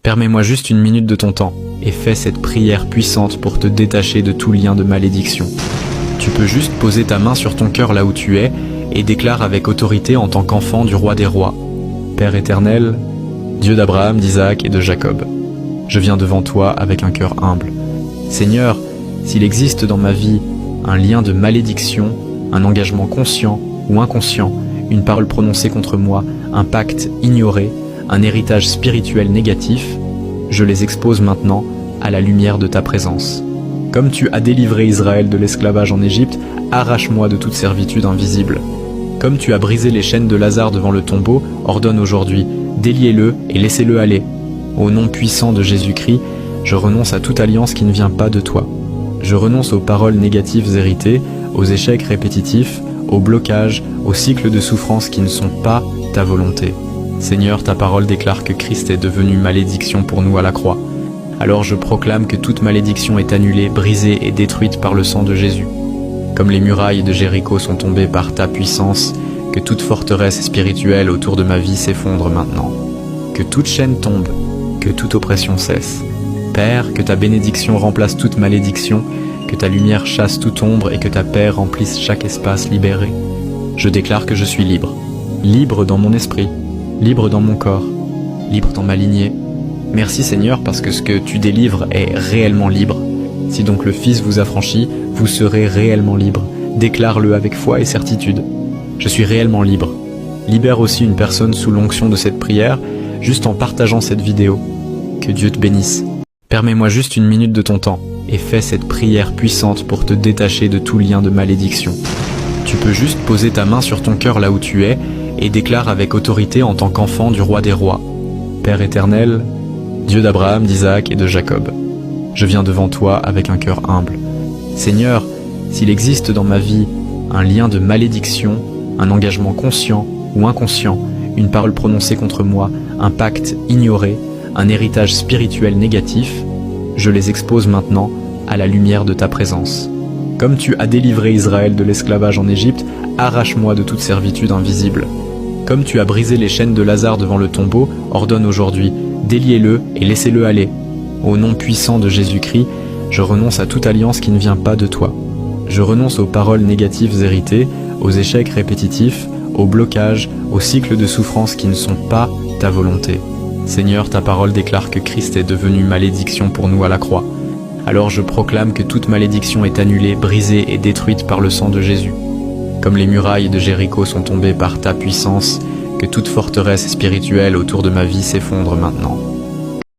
Permets-moi juste une minute de ton temps et fais cette prière puissante pour te détacher de tout lien de malédiction. Tu peux juste poser ta main sur ton cœur là où tu es et déclare avec autorité en tant qu'enfant du roi des rois. Père éternel, Dieu d'Abraham, d'Isaac et de Jacob, je viens devant toi avec un cœur humble. Seigneur, s'il existe dans ma vie un lien de malédiction, un engagement conscient ou inconscient, une parole prononcée contre moi, un pacte ignoré, un héritage spirituel négatif, je les expose maintenant à la lumière de ta présence. Comme tu as délivré Israël de l'esclavage en Égypte, arrache-moi de toute servitude invisible. Comme tu as brisé les chaînes de Lazare devant le tombeau, ordonne aujourd'hui, déliez-le et laissez-le aller. Au nom puissant de Jésus-Christ, je renonce à toute alliance qui ne vient pas de toi. Je renonce aux paroles négatives héritées, aux échecs répétitifs, aux blocages, aux cycles de souffrance qui ne sont pas ta volonté. Seigneur, ta parole déclare que Christ est devenu malédiction pour nous à la croix. Alors je proclame que toute malédiction est annulée, brisée et détruite par le sang de Jésus. Comme les murailles de Jéricho sont tombées par ta puissance, que toute forteresse spirituelle autour de ma vie s'effondre maintenant. Que toute chaîne tombe, que toute oppression cesse. Père, que ta bénédiction remplace toute malédiction, que ta lumière chasse toute ombre et que ta paix remplisse chaque espace libéré. Je déclare que je suis libre. Libre dans mon esprit, libre dans mon corps, libre dans ma lignée. Merci Seigneur parce que ce que tu délivres est réellement libre. Si donc le Fils vous affranchit, vous serez réellement libre. Déclare-le avec foi et certitude. Je suis réellement libre. Libère aussi une personne sous l'onction de cette prière, juste en partageant cette vidéo. Que Dieu te bénisse. Permets-moi juste une minute de ton temps et fais cette prière puissante pour te détacher de tout lien de malédiction. Tu peux juste poser ta main sur ton cœur là où tu es et déclare avec autorité en tant qu'enfant du roi des rois. Père éternel, Dieu d'Abraham, d'Isaac et de Jacob, je viens devant toi avec un cœur humble. Seigneur, s'il existe dans ma vie un lien de malédiction, un engagement conscient ou inconscient, une parole prononcée contre moi, un pacte ignoré, un héritage spirituel négatif, je les expose maintenant à la lumière de ta présence. Comme tu as délivré Israël de l'esclavage en Égypte, arrache-moi de toute servitude invisible. Comme tu as brisé les chaînes de Lazare devant le tombeau, ordonne aujourd'hui, déliez-le et laissez-le aller. Au nom puissant de Jésus-Christ, je renonce à toute alliance qui ne vient pas de toi. Je renonce aux paroles négatives héritées, aux échecs répétitifs, aux blocages, aux cycles de souffrance qui ne sont pas ta volonté. Seigneur, ta parole déclare que Christ est devenu malédiction pour nous à la croix. Alors je proclame que toute malédiction est annulée, brisée et détruite par le sang de Jésus. Comme les murailles de Jéricho sont tombées par ta puissance, que toute forteresse spirituelle autour de ma vie s'effondre maintenant.